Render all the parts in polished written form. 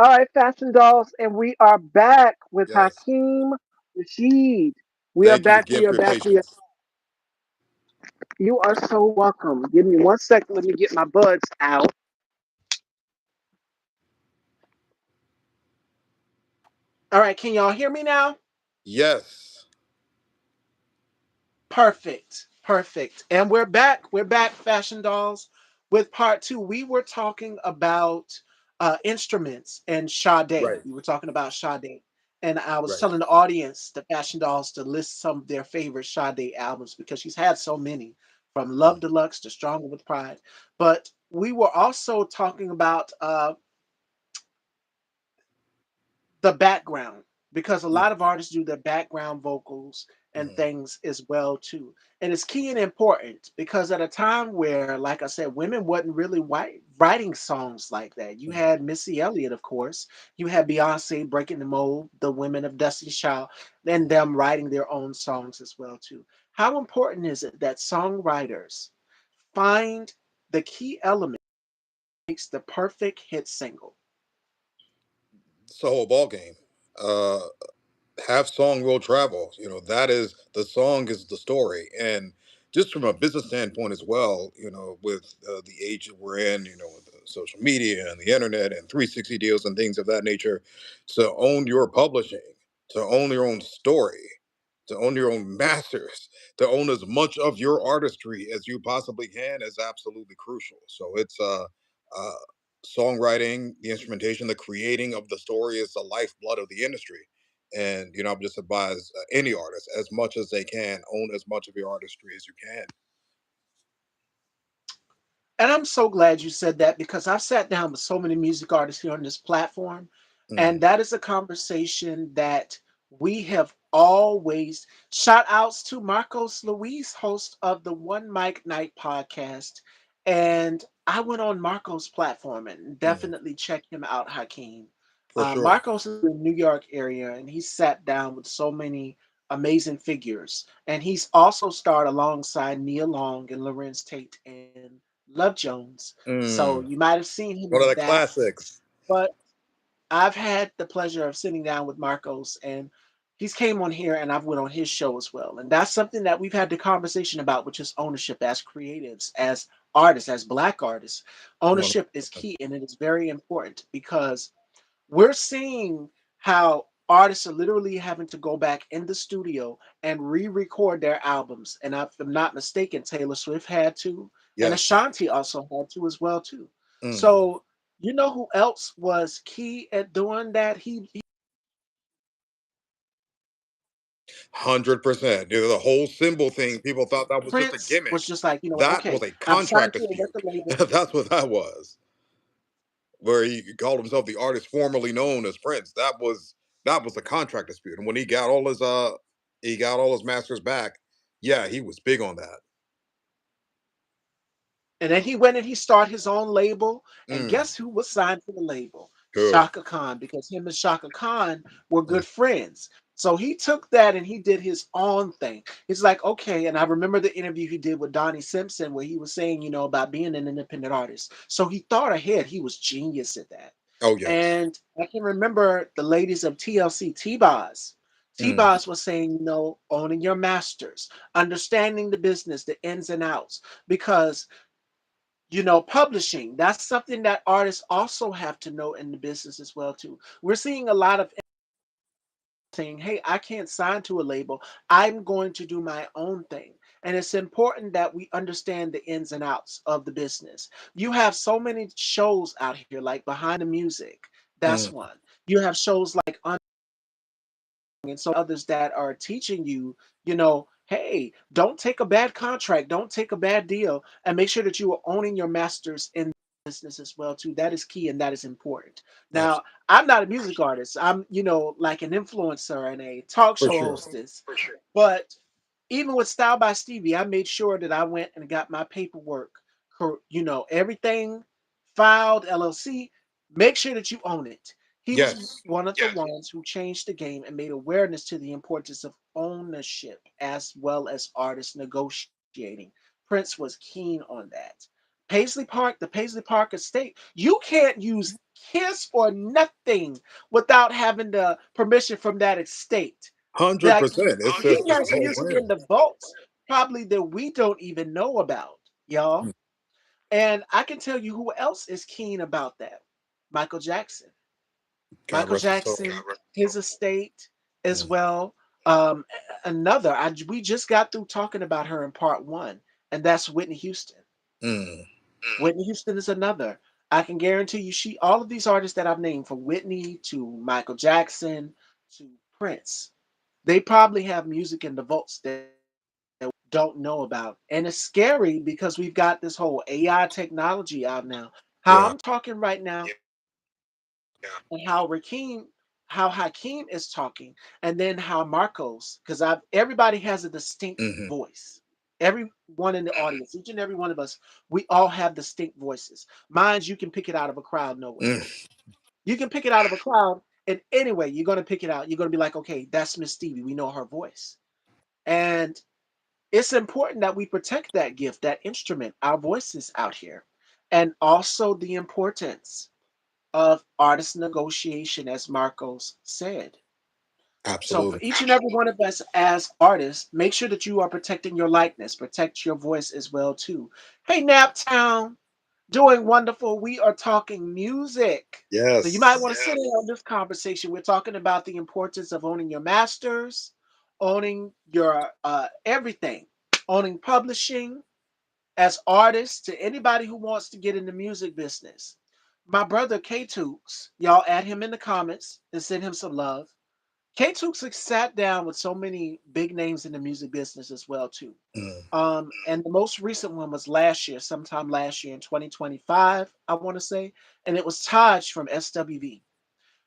All right, Fashion Dolls, and we are back with Yes. Hakim Rasheed. We are Thank you back. again We for are your back. We are. patience. You are so welcome. Give me 1 second. Let me get my buds out. All right, can y'all hear me now? Yes. Perfect. Perfect. And we're back. We're back, Fashion Dolls, with part two. We were talking about instruments and Sade. Right. We were talking about Sade. And I was Right. telling the audience, the Fashion Dolls, to list some of their favorite Sade albums because she's had so many, from Love Mm, Deluxe to Stronger with Pride. But we were also talking about the background because a lot mm, of artists do their background vocals and mm, things as well too, and it's key and important because at a time where, like I said, women wasn't really writing songs like that. You mm. had Missy Elliott, of course. You had Beyonce breaking the mold, the women of Destiny's Child, and them writing their own songs as well too. How important is it that songwriters find the key element that makes the perfect hit single? It's the whole ball game. Uh, Have song will travel. That is the song is the story, and just from a business standpoint as well. With the age that we're in, with the social media and the internet and 360 deals and things of that nature, to own your publishing, to own your own story, to own your own masters, to own as much of your artistry as you possibly can is absolutely crucial. So it's uh songwriting, the instrumentation, the creating of the story is the lifeblood of the industry. And I'm just advise any artist as much as they can own as much of your artistry as you can. And I'm so glad you said that because I've sat down with so many music artists here on this platform, and Mm, that is a conversation that we have always. Shout outs to Marcos Luis, host of the One Mic Night podcast. And I went on Marcos' platform and mm, definitely check him out, Hakeem. for sure. Marcos is in the New York area and he sat down with so many amazing figures. And he's also starred alongside Nia Long and Lorenz Tate and Love Jones. So Mm, you might have seen him one of in the that. classics. But I've had the pleasure of sitting down with Marcos and he's came on here and I've went on his show as well. And that's something that we've had the conversation about, which is ownership as creatives, as artists, as black artists. Ownership is 100%. key and it is very important because we're seeing how artists are literally having to go back in the studio and re-record their albums. And if I'm not mistaken, Taylor Swift had to, and Yes. Ashanti also had to as well too. Mm, So you know who else was key at doing that? He 100%. The whole symbol thing, people thought that was just a Prince was gimmick. just like, That was okay, a I'm contract signed to a dispute. record label. That's what that was. Where he called himself the artist formerly known as Prince. That was a contract dispute. And when he got all his masters back, yeah, he was big on that. And then he went and he started his own label. And Mm, guess who was signed to the label? cool. Shaka Khan, because him and Shaka Khan were Mm, good friends. So he took that and he did his own thing. He's like, okay. And I remember the interview he did with Donnie Simpson where he was saying, about being an independent artist. So he thought ahead. He was genius at that. oh yes. And I can remember the ladies of TLC, T-Boz. Mm, T-Boz was saying, owning your masters, understanding the business, the ins and outs. Because publishing, that's something that artists also have to know in the business as well too. We're seeing a lot of saying, hey, I can't sign to a label, I'm going to do my own thing. And it's important that we understand the ins and outs of the business. You have so many shows out here like Behind the Music, that's mm, one. You have shows like and so others that are teaching you, hey, don't take a bad contract, don't take a bad deal, and make sure that you are owning your masters in business as well too. That is key and that is important. Now, absolutely. I'm not a music artist. I'm, like an influencer and a talk For show sure. hostess. But even with Style by Stevie, I made sure that I went and got my paperwork, everything filed, LLC. Make sure that you own it. He was Yes. one of the ones who changed the game and made awareness to the importance of ownership as well as artists negotiating. Prince was keen on that. the Paisley Park estate. You can't use Kiss or nothing without having the permission from that estate. Like 100%. It's he just the has sole music in brand. the vaults probably that we don't even know about, y'all. Mm. And I can tell you who else is keen about that. Michael Jackson. God Michael rest his soul. Jackson, his estate as Mm. well. Another, we just got through talking about her in part one, and that's Whitney Houston. Mm. Whitney Houston is another. I can guarantee you, all of these artists that I've named, from Whitney to Michael Jackson to Prince, they probably have music in the vaults that don't know about. And it's scary because we've got this whole AI technology out now. How Yeah. I'm talking right now, and how Hakeem is talking, and then how Marcos, because I've everybody has a distinct Hmm. voice. Everyone in the audience, each and every one of us, we all have distinct voices. Mine's you can pick it out of a crowd, no way. Mm. You can pick it out of a crowd, and anyway, you're gonna pick it out. You're gonna be like, okay, that's Miss Stevie. We know her voice. And it's important that we protect that gift, that instrument, our voices out here. And also the importance of artist negotiation, as Marcos said. So for Absolutely. each and every one of us as artists, make sure that you are protecting your likeness, protect your voice as well too. Hey Naptown, doing wonderful. We are talking music. So you might Yes. want to sit in on this conversation. We're talking about the importance of owning your masters, owning your everything, owning publishing as artists to anybody who wants to get in the music business. My brother K Tooks, y'all add him in the comments and send him some love. K Tooks sat down with so many big names in the music business as well too. Mm. And the most recent one was last year, sometime last year in 2025, I want to say, and it was Taj from SWV.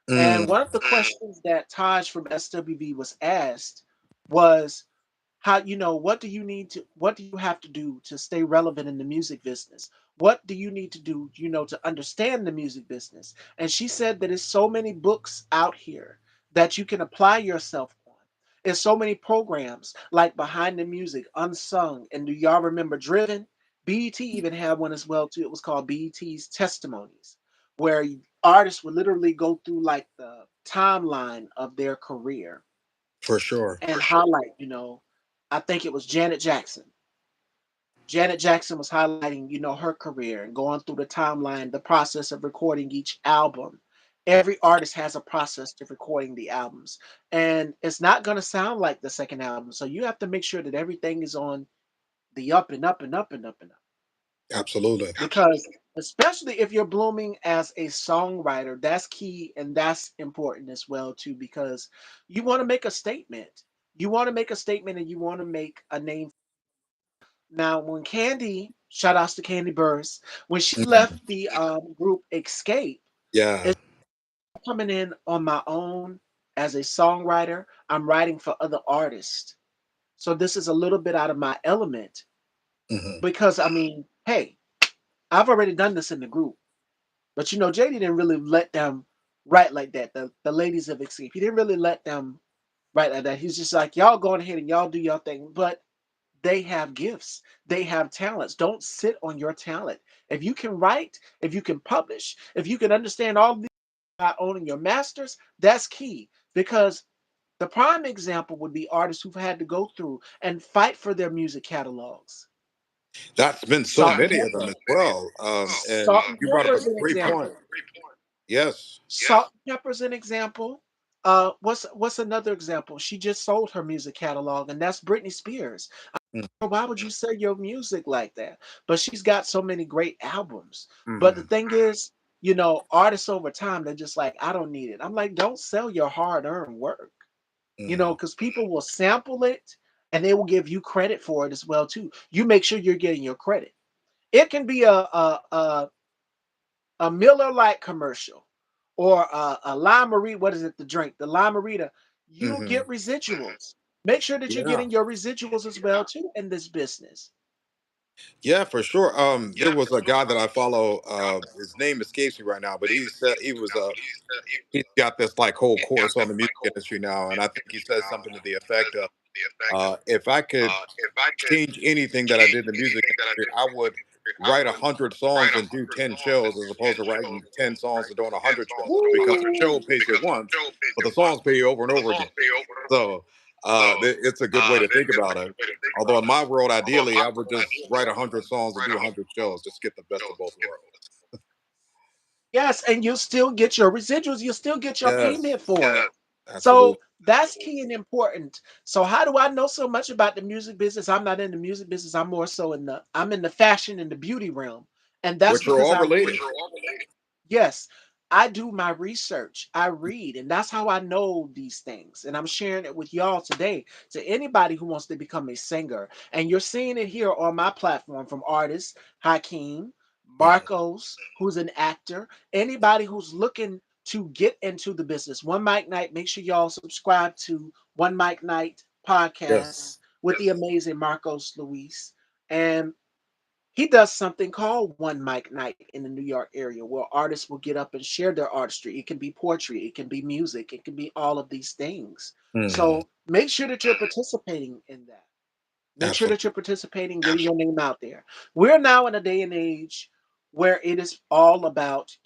And Mm. one of the questions that Taj from SWV was asked was, how, what do you have to do to stay relevant in the music business? What do you need to do, to understand the music business? And she said that there's so many books out here that you can apply yourself on. There's so many programs like Behind the Music, Unsung, and do y'all remember Driven? BET even had one as well too. It was called BET's Testimonies, where artists would literally go through like the timeline of their career For sure. and highlight, I think it was Janet Jackson. Janet Jackson was highlighting, her career and going through the timeline, the process of recording each album. Every artist has a process to recording the albums, and it's not going to sound like the second album. So you have to make sure that everything is on the up and up and up and up and up. Absolutely. Because especially if you're blooming as a songwriter, that's key and that's important as well too. Because you want to make a statement. You want to make a statement and you want to make a name. Now, when Candy, shout outs to Candy Burris, when she Mm. left the group Escape, Yeah. it's coming in on my own as a songwriter. I'm writing for other artists. So this is a little bit out of my element Hmm. because I mean, hey, I've already done this in the group. But JD didn't really let them write like that. The ladies of Escape, he didn't really let them write like that. He's just like, y'all go ahead and y'all do your thing. But they have gifts, they have talents. Don't sit on your talent. If you can write, if you can publish, if you can understand all these about owning your masters, that's key. Because the prime example would be artists who've had to go through and fight for their music catalogs. That's been so Salt and many of them Pepper. as well. And Salt and you brought Pepper up a is an great point. example. Yes. Salt and Pepper's an example. What's another example? She just sold her music catalog, and that's Britney Spears. Why would you sell your music like that? But she's got so many great albums. But the Mm-hmm. thing is, artists over time, they're just like, I don't need it. I'm like, don't sell your hard-earned work, Hmm. because people will sample it and they will give you credit for it as well too. You make sure you're getting your credit. It can be a Miller Lite commercial or a Lime Marita. What is it? The drink, the Lime Marita. You Hmm. get residuals. Make sure that you're Yeah. getting your residuals as well too in this business. Yeah, for sure. There was a guy that I follow. His name escapes me right now, but he said he's got this like whole course on the music industry now, and I think he says something to the effect of, if I could change anything that I did in the music industry, I would. write 100 songs and do 10 shows as opposed to writing 10 songs and doing 100 shows because the show Woo! pays you once, but the songs pay you over and over again. So it's a good way to think about it. Although in my world, ideally, I would just write 100 songs and do 100 shows, just get the best of both worlds. Yes, and you'll still get your residuals. You'll still get your Yes, payment for it. absolutely. So that's key and important. So how do I know so much about the music business? I'm not in the music business. I'm more so I'm in the fashion and the beauty realm. And that's Which are because all I read. related. Yes, I do my research. I read, and that's how I know these things. And I'm sharing it with y'all today to anybody who wants to become a singer. And you're seeing it here on my platform from artists Hakeem, Mhm. Marcos, who's an actor, anybody who's looking to get into the business. One Mic Night, make sure y'all subscribe to One Mic Night Yes. podcast with the amazing Marcos Luis. And he does something called One Mic Night in the New York area where artists will get up and share their artistry. It can be poetry, it can be music, it can be all of these things. Mhm. So make sure that you're participating in that. Make sure that Absolutely. you're participating, getting your name out there. We're now in a day and age where it is all about,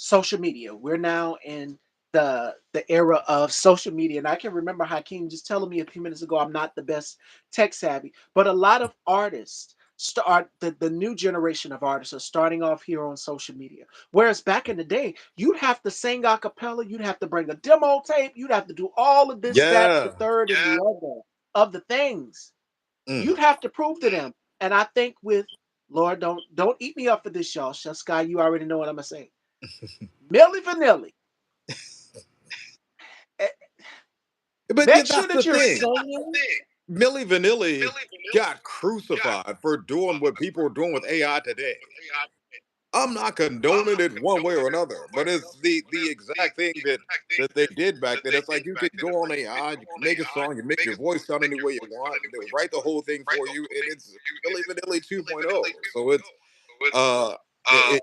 social media. We're now in the era of social media. And I can remember Hakeem just telling me a few minutes ago I'm not the best tech savvy, but a lot of artists start the new generation of artists are starting off here on social media. Whereas back in the day, you'd have to sing a cappella, you'd have to bring a demo tape, you'd have to do all of this, that, the Yeah. third, and the other of the things Mm. you'd have to prove to them. And I think with Lord, don't eat me up for this, y'all. Chef Sky, you already know what I'm gonna say. Millie Vanilli. eh, But Make sure that's that the you're thing. singing. Millie Vanilli got crucified for doing what people are doing with AI today. I'm not condoning it one way or another, but it's the exact thing that they did back then. It's like you could go on AI, you can make a song, you make your voice sound any way you want, and they'll write the whole thing for you, and it's Millie Vanilli 2.0. So it's uh,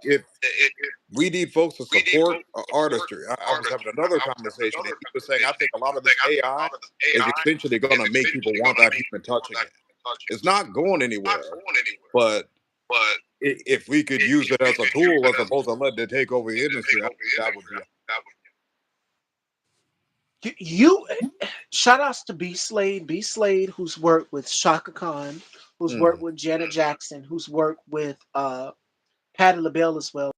if we need folks to support artistry. I was having another conversation, and he was saying I think a lot of this AI is essentially going to make people want that human touch again. It's not going anywhere, but if we could use it as a tool as opposed to letting it take over the industry, I think that would be. You shout outs to B Slade, who's worked with Shaka Khan, who's worked Mm, with Janet Jackson, who's worked with Patti LaBelle as well.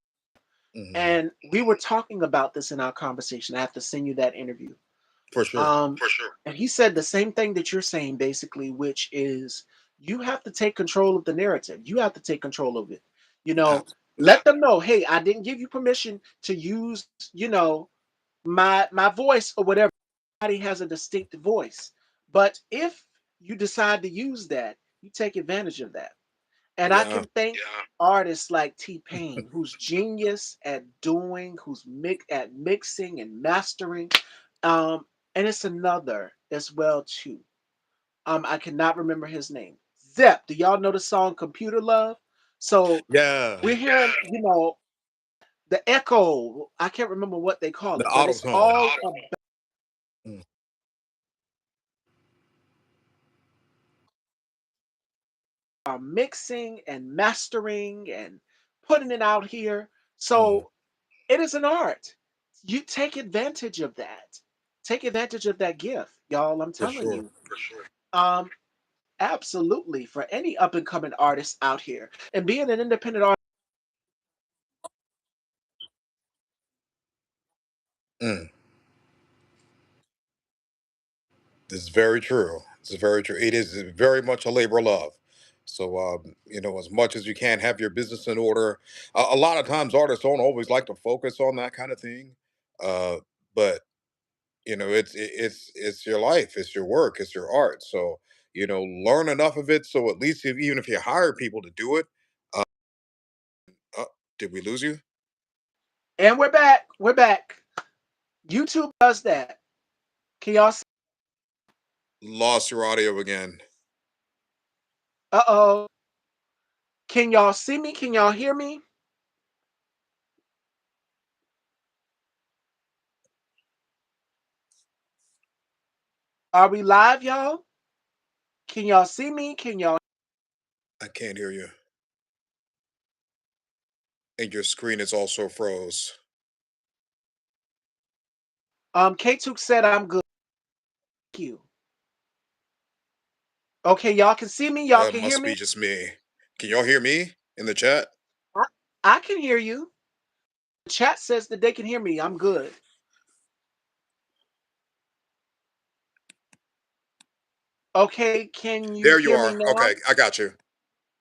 mm, And we were talking about this in our conversation. I have to send you that interview. for sure. And he said the same thing that you're saying, basically, which is you have to take control of the narrative. You have to take control of it. You know, Absolutely. let them know, hey, I didn't give you permission to use, my voice or whatever. Everybody has a distinct voice. But if you decide to use that, you take advantage of that. And I Yeah. can thank artists like T Pain, who's genius at who's at mixing and mastering. Um, and it's another as well too. I cannot remember his name. Zep. Do y'all know the song "Computer Love"? So Yeah. we're hearing, the echo. I can't remember what they call The it, but auto it's tone. all Mm, about mixing and mastering and putting it out here. mm, So it is an art. You take advantage of that. Take advantage of that gift, y'all. I'm for telling sure. you. Um, Absolutely, for any up and coming artists out here, and being an independent artist. Mm. This is very true. It's very true. It is very much a labor of love. So, as much as you can have your business in order. A lot of times, artists don't always like to focus on that kind of thing. Uh, but it's your life, it's your work, it's your art. So, learn enough of it. So at least even if you hire people to do it, uh, uh, did we lose you? And we're back. We're back. YouTube does that. Can y'all see? Lost your audio again. Uh-oh. Can y'all see me? Can y'all hear me? Are we live, y'all? Can y'all see me? Can y'all I can't hear you. And your screen is also froze. K-Tuk said I'm good. Thank you. Okay, y'all can see me. Y'all can hear Must me. be just me. Can y'all hear me in the chat? I, I can hear you. The chat says that they can hear me. I'm good. Okay, can you There you hear me are. now? Okay, I got you.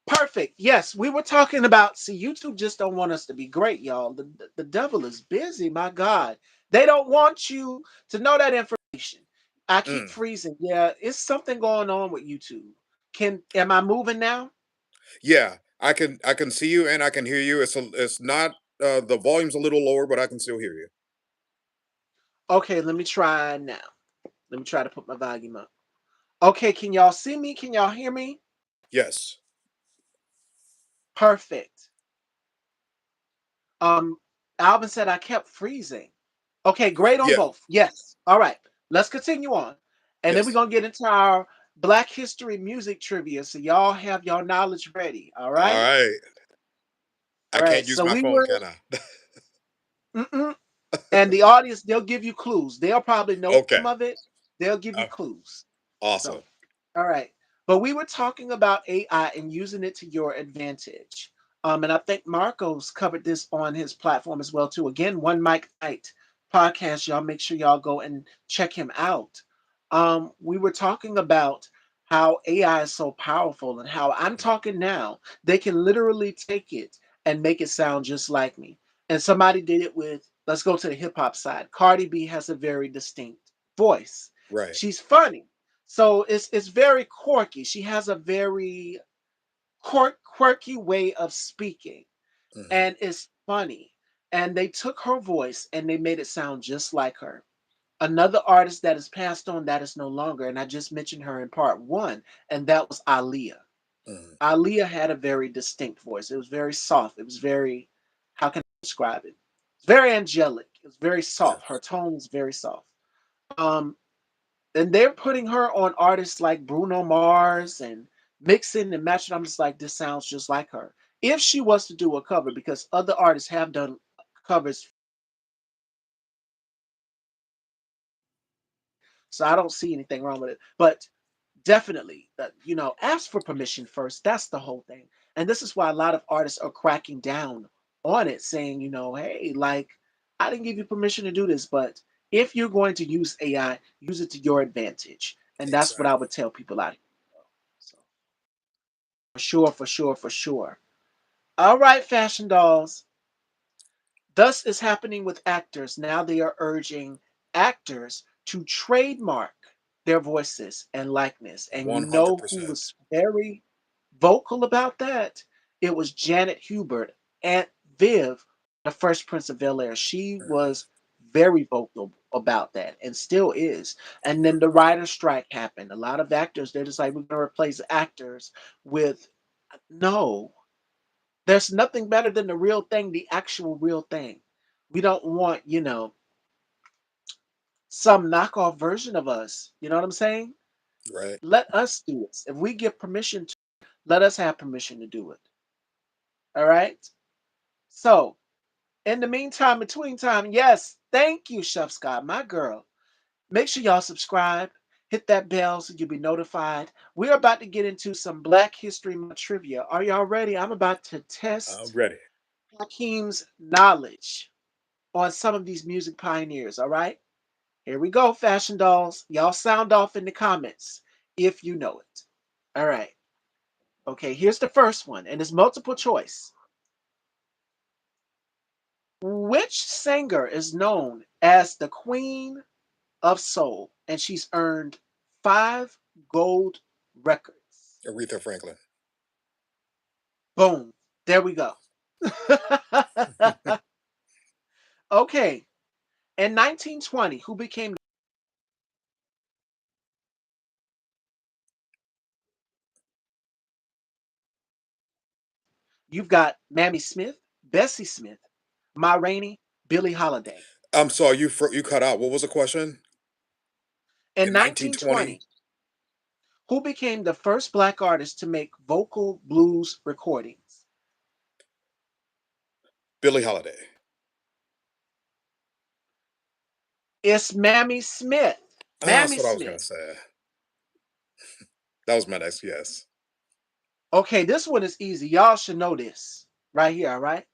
Perfect. Yes, we were talking about. See, YouTube just don't want us to be great, y'all. The devil is busy. My God, they don't want you to know that information. I keep Mm. freezing. Yeah, it's something going on with YouTube. Am I moving now? Yeah, I can see you and I can hear you. It's not the volume's a little lower, but I can still hear you. Okay, let me try now. Let me try to put my volume up. Okay, can y'all see me? Can y'all hear me? Yes. Perfect. Um, Alvin said I kept freezing. Okay, great on Yeah. both. Yes. All right. Let's continue on. And then we're Yes. gonna get into our Black History music trivia. So y'all have your knowledge ready. All All right. right. All I right. can't use So my we phone, were can I? mm-mm. And the audience, they'll give you clues. They'll probably know Okay. some of it. They'll give you Uh, clues. awesome. So all right. But we were talking about AI and using it to your advantage. And I think Marcos covered this on his platform as well too. Again, One Mic Night podcast. Y'all make sure y'all go and check him out. We were talking about how AI is so powerful and how I'm talking now. They can literally take it and make it sound just like me. And somebody did it with, let's go to the hip hop side. Cardi B has a very distinct voice. Right. She's funny, so it's very quirky. She has a very quirky way of speaking, Hmm. and it's funny. And they took her voice and they made it sound just like her. Another artist that is passed on that is no longer, and I just mentioned her in part one, and that was Aaliyah. Hmm. Aaliyah had a very distinct voice. It was very soft. It was very, how can I describe it? It's very angelic. It was very Yes. soft. Her tone was very soft. Um, and they're putting her on artists like Bruno Mars and mixing and matching. I'm just like, this sounds just like her. If she was to do a cover, because other artists have done covers, so I don't see anything wrong with it. But definitely, ask for permission first. That's the whole thing. And this is why a lot of artists are cracking down on it, saying, hey, like, I didn't give you permission to do this, but if you're going to use AI, use it to your advantage. And that's what I Exactly. would tell people out here. So, for sure, for sure, for sure. All right, fashion dolls. Thus is happening with actors. Now they are urging actors to trademark their voices and likeness. And you know who 100%. was very vocal about that? It was Janet Hubert, Aunt Viv, the first Prince of Bel Air. She Hmm. was very vocal about that and still is. And then the writer's strike happened. A lot of actors, they're just like, we're going to replace actors with, no, there's nothing better than the real thing, the actual real thing. We don't want, some knockoff version of us. You know what I'm saying? Right. Let us do it. If we give permission to, let us have permission to do it. All right? So, in the meantime, between time, yes, thank you, Chef Scott, my girl. Make sure y'all subscribe, hit that bell so you'll be notified. We're about to get into some Black History Month trivia. Are y'all ready? I'm about to I'm test ready. Hakim's knowledge on some of these music pioneers. All right, here we go, fashion dolls. Y'all sound off in the comments if you know it. All right, okay, here's the first one, and it's multiple choice. Which singer is known as the Queen of Soul? And she's earned 5 gold records. Aretha Franklin. Boom, there we go. Okay, in 1920, who became, you've got Mammy Smith, Bessie Smith, Ma Rainey, Billie Holiday. I'm sorry, you cut out. What was the question? In In 1920? 1920, who became the first black artist to make vocal blues recordings? Billie Holiday. It's Mammy Smith. Ah, Mammy that's what I was Smith. gonna say. That was my next guess. Okay, this one is easy. Y'all should know this right here, all right?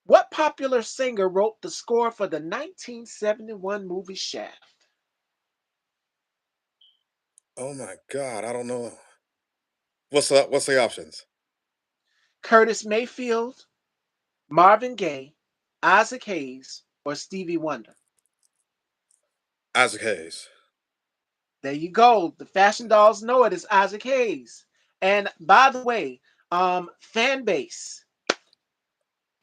What popular singer wrote the score for the 1971 movie Shaft? Oh my god, I don't know. What's the options? Curtis Mayfield, Marvin Gaye, Isaac Hayes, or Stevie Wonder? Isaac Hayes. There you go. The fashion dolls know it is Isaac Hayes. And by the way, fan base,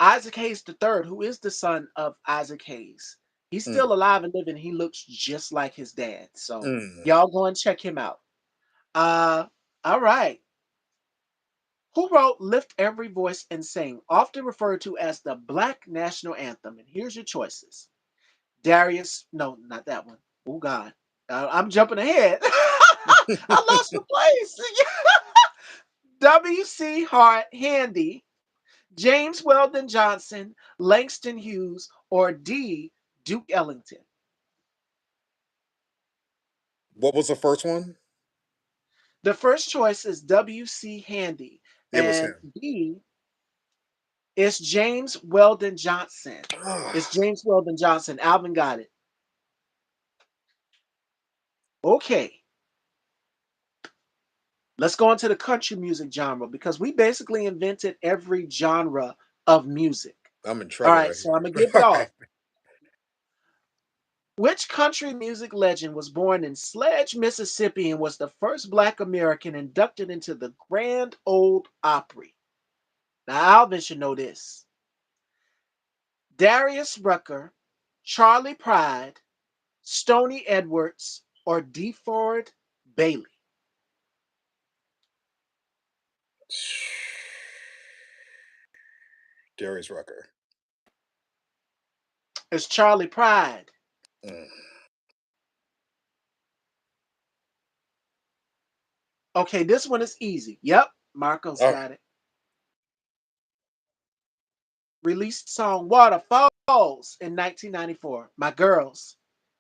Isaac Hayes the third, who is the son of Isaac Hayes. He's Mm, still alive and living. He looks just like his dad. So mm. y'all go and check him out. Uh, all right. Who wrote Lift Every Voice and Sing, often referred to as the Black National Anthem? And here's your choices. Darius, no, not that one. Oh, God. I'm jumping ahead. I lost my place. W.C. Hart Handy, James Weldon Johnson, Langston Hughes, or D. Duke Ellington? What was the first one? The first choice is W.C. Handy, It was and him. B is James Weldon Johnson. It's Ah, James Weldon Johnson. Alvin got it. Okay, let's go into the country music genre because we basically invented every genre of music. I'm in All trouble right, right so I'm gonna here. give it off. Which country music legend was born in Sledge, Mississippi, and was the first Black American inducted into the Grand Ole Opry? Now, Alvin should know this. Darius Rucker, Charlie Pride, Stoney Edwards, or DeFord Bailey? Darius Rucker. It's Charlie Pride. Mm. Okay, this one is easy. Yep, Marco's Oh, got it. Released song Waterfalls in 1994. My girls.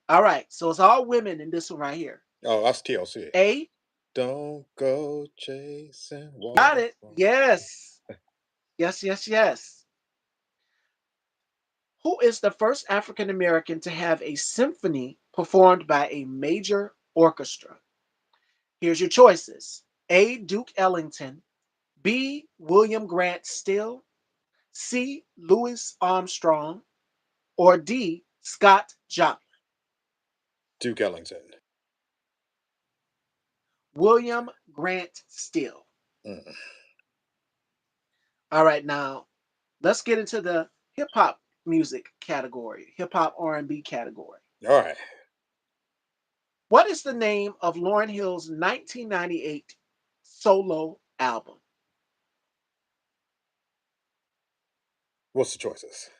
All right, so it's all women in this one right here. oh, that's TLC. A, Don't go chasing got it. waterfalls. Yes. Yes, yes, yes. Who is the first African American to have a symphony performed by a major orchestra? Here's your choices. A, Duke Ellington. B, William Grant Still. C, Louis Armstrong. Or D, Scott Joplin. Duke Ellington. William Grant Still. Mm. All right, now let's get into the hip hop music category, hip hop R&B category. All right. What is the name of Lauryn Hill's 1998 solo album? What's the choices?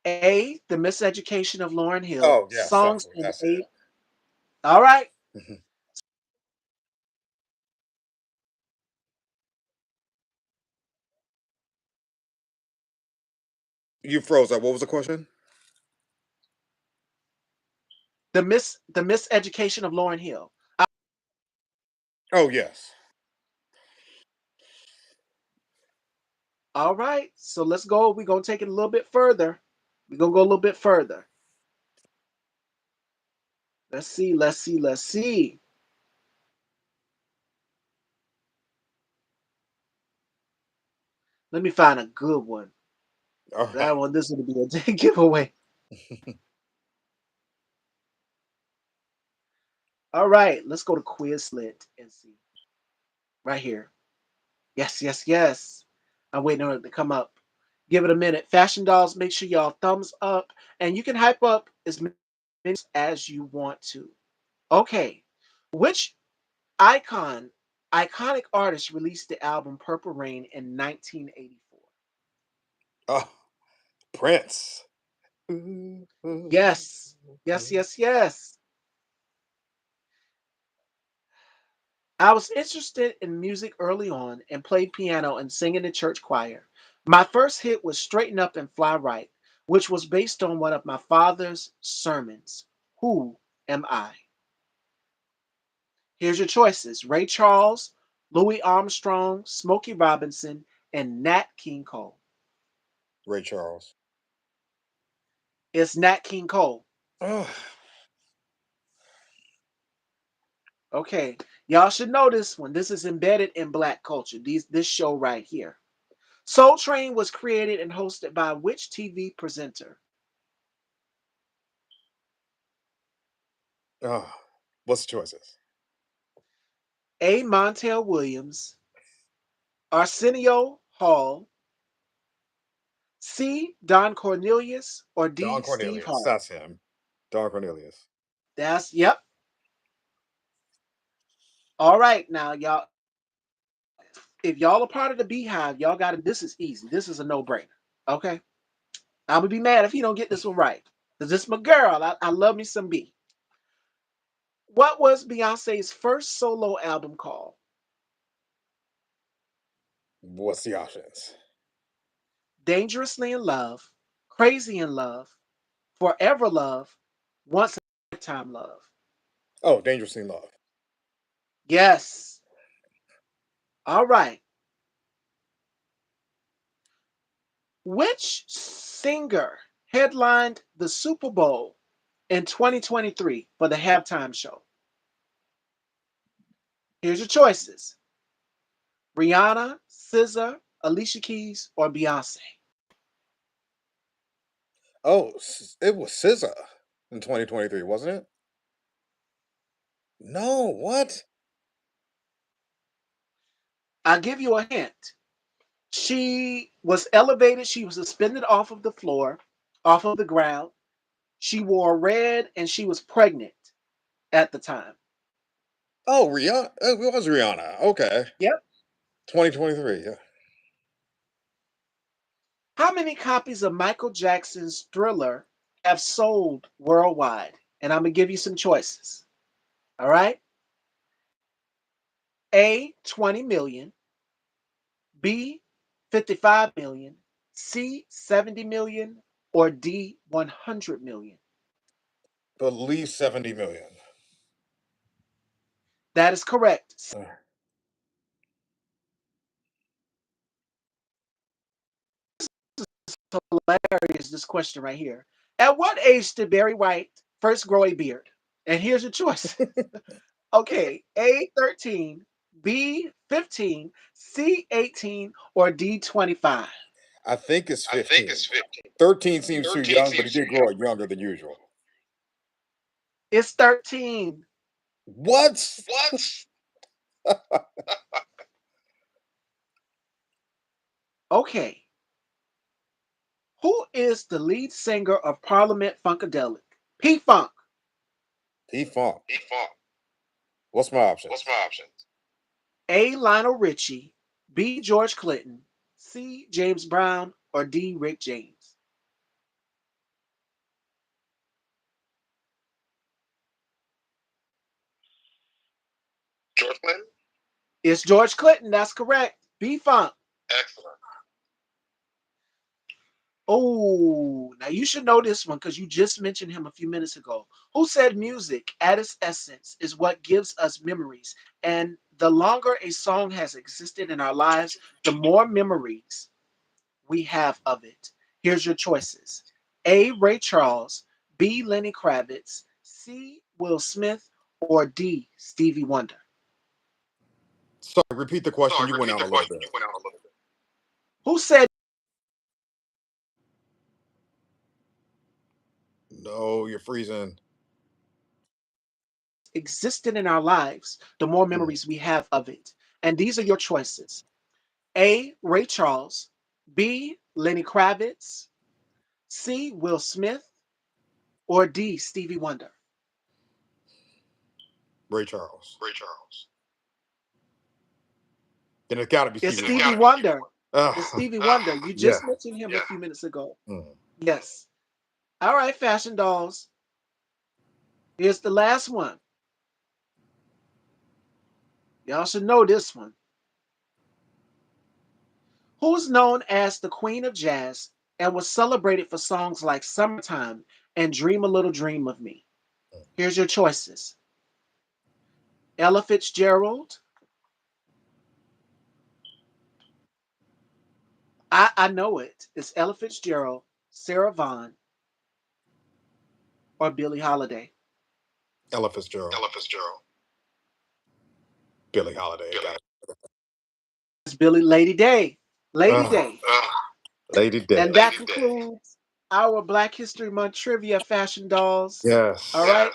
A, The Miseducation of Lauryn Hill, Oh, yes, Songs in that's it. A. All right. Mhm. You froze up. What was the question? The Miseducation of Lauryn Hill. Oh, yes. All right. So let's go. We're gonna take it a little bit further. We're gonna go a little bit further. Let's see, let's see, let's see. Let me find a good one. All That right. one, this would be a giveaway. All right, let's go to Quizlet and see. Right here. Yes, yes, yes. I'm waiting on it to come up. Give it a minute. Fashion dolls, make sure y'all thumbs up. And you can hype up as many as you want to. Okay. Which iconic artist released the album Purple Rain in 1984? Oh, Prince. Ooh, ooh, Yes. Yes, ooh. yes, yes. I was interested in music early on and played piano and sang in the church choir. My first hit was Straighten Up and Fly Right, which was based on one of my father's sermons. Who am I? Here's your choices: Ray Charles, Louis Armstrong, Smokey Robinson, and Nat King Cole. Ray Charles. It's Nat King Cole. Oh, Okay, y'all should know this one. This is embedded in black culture. This show right here. Soul Train was created and hosted by which TV presenter? oh. What's the choices? A. Montel Williams, Arsenio Hall, C. Don Cornelius, or Don D. Steve Cornelius. Harvey? That's him. Don Cornelius. That's yep. All right, now y'all. If y'all are part of the Beehive, y'all got it. This is easy. This is a no-brainer. Okay, I'm gonna be mad if you don't get this one right. Cause this is my girl. I love me some B. What was Beyonce's first solo album called? What's the options? Dangerously in Love, Crazy in Love, Forever Love, Once in a Lifetime Love. Oh, Dangerously in Love. Yes. All right. Which singer headlined the Super Bowl in 2023 for the halftime show? Here's your choices: Rihanna, SZA, Alicia Keys, or Beyonce. Oh, it was SZA in 2023, wasn't it? No, what? I'll give you a hint. She was elevated, she was suspended off of the floor, off of the ground. She wore red and she was pregnant at the time. Oh, Rihanna. It was Rihanna. Okay. Yep. 2023. Yeah. How many copies of Michael Jackson's Thriller have sold worldwide? And I'm going to give you some choices. All right. A, 20 million. B, 55 million. C, 70 million. Or D, 100 million. At least 70 million. That is correct. Uh, Hilarious, this question right here. At what age did Barry White first grow a beard? And here's your choice. Okay, A, 13, B, 15, C, 18, or D, 25. I think it's 15. 13 seems too young, but he did grow it younger than usual. It's 13. What? Okay, who is the lead singer of Parliament Funkadelic? P Funk. He Funk. What's my options? A, Lionel Richie, B, George Clinton, C, James Brown, or D, Rick James. It's George Clinton. That's correct. B Funk. Oh, now you should know this one because you just mentioned him a few minutes ago. Who said music, at its essence, is what gives us memories? And the longer a song has existed in our lives, the more memories we have of it. Here's your choices: A, Ray Charles, B, Lenny Kravitz, C, Will Smith, or D, Stevie Wonder. Sorry, repeat the question. You went out a little bit. Who said No, you're freezing. existed in our lives, the more Mm. memories we have of it? And these are your choices: A, Ray Charles, B, Lenny Kravitz, C, Will Smith, or D, Stevie Wonder. Ray Charles. Then it's got to be It's Stevie Stevie Wonder. Wonder. It's Ah, Stevie Wonder. You yeah. just mentioned him a few minutes ago. Mm. Yes. All right, fashion dolls. Here's the last one. Y'all should know this one. Who's known as the Queen of Jazz and was celebrated for songs like Summertime and Dream a Little Dream of Me? Here's your choices: Ella Fitzgerald. I know it. It's Ella Fitzgerald, Sarah Vaughan, or Billie Holiday. Ella Fitzgerald, Billie Holiday. Got it. It's Billie Lady Day. Lady Ah, Day. Lady Day. And that concludes our Black History Month trivia fashion dolls. All Yes. right.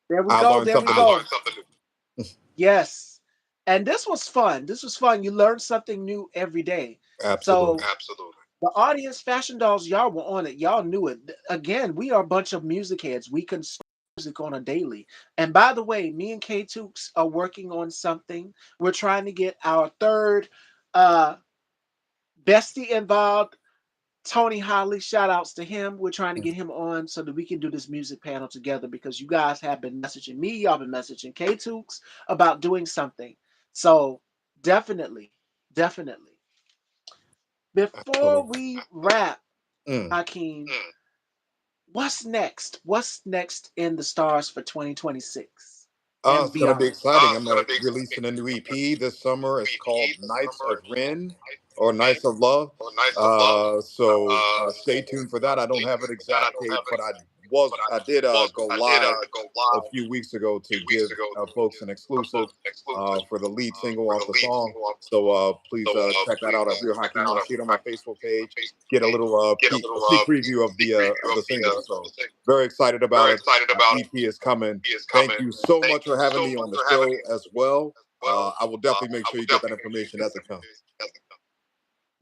There we I go. learned There we something new. go. Yes. And this was fun. This was fun. You learn something new every day. Absolutely. So the audience, fashion dolls, y'all were on it. Y'all knew it. Again, we are a bunch of music heads. We consume music on a daily. And by the way, me and K Tooks are working on something. We're trying to get our third uh, bestie involved. Tony Holly, shout outs to him. We're trying to get him on so that we can do this music panel together because you guys have been messaging me, y'all been messaging K Tooks about doing something. So definitely, definitely. Before Absolutely. we wrap, Mm. Hakeem, what's next? What's next in the stars for 2026 and It's gonna be beyond? exciting. I'm releasing a new EP this summer. It's called Nights of Rin or Nights of Love. Stay tuned for that. I don't have an exact date, but I did go live a few weeks ago to give folks an exclusive for the lead single off the song. Please check that out at Real Hakeem Rasheed on my Facebook page. Get a little sneak preview of the single. So very excited about it. EP is coming. Thank you so much for having me on the show as well. I will definitely make sure you get that information as it comes.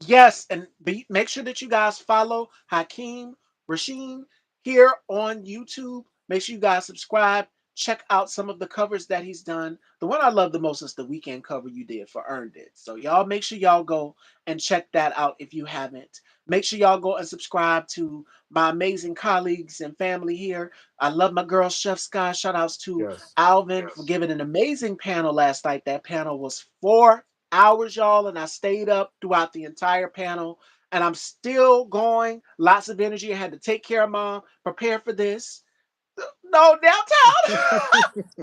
Yes, and make sure that you guys follow Hakeem Rasheed here on YouTube. Make sure you guys subscribe. Check out some of the covers that he's done. The one I love the most is the weekend cover you did for Earned It. So y'all make sure y'all go and check that out if you haven't. Make sure y'all go and subscribe to my amazing colleagues and family here. I love my girl Chef Sky. Shout outs to Yes. Alvin for giving an amazing panel last night. That panel was 4 hours, y'all, and I stayed up throughout the entire panel. And I'm still going. Lots of energy. I had to take care of mom, prepare for this. No, downtown.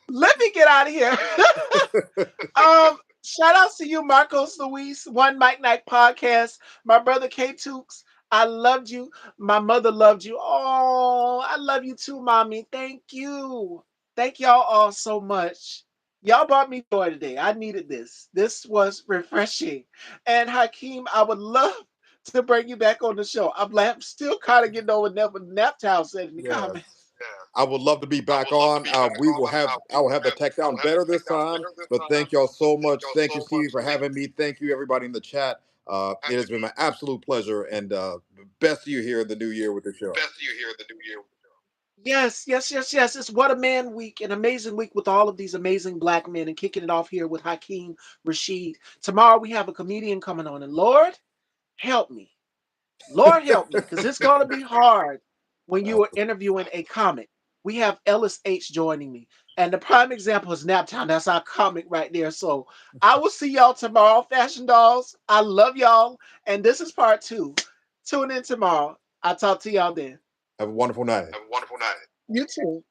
Let me get out of here. Shout outs to you, Marcos Luis, One Mike Night Podcast, my brother K Tooks. I loved you. My mother loved you. Oh, I love you too, mommy. Thank you. Thank y'all all so much. Y'all brought me joy today. I needed this. This was refreshing. And Hakeem, I would love to bring you back on the show. I'm still kind of getting over what Naptown said in the comments. Yes. I would love to be back on. I will have the tech down better this time. But thank y'all so much. Thank you, Stevie, for having me. Thank you, everybody in the chat. It has been my absolute pleasure, and best of you here in the new year with the show. Yes, yes, yes, yes. It's What a Man Week, an amazing week with all of these amazing black men, and kicking it off here with Hakeem Rasheed. Tomorrow we have a comedian coming on, and Lord help me. Lord help me, because it's going to be hard when you are Absolutely. interviewing a comic. We have Ellis H joining me, and the prime example is Naptown. That's our comic right there. So I will see y'all tomorrow, Fashion Dolls. I love y'all, and this is part two. Tune in tomorrow. I'll talk to y'all then. Have a wonderful night. You too.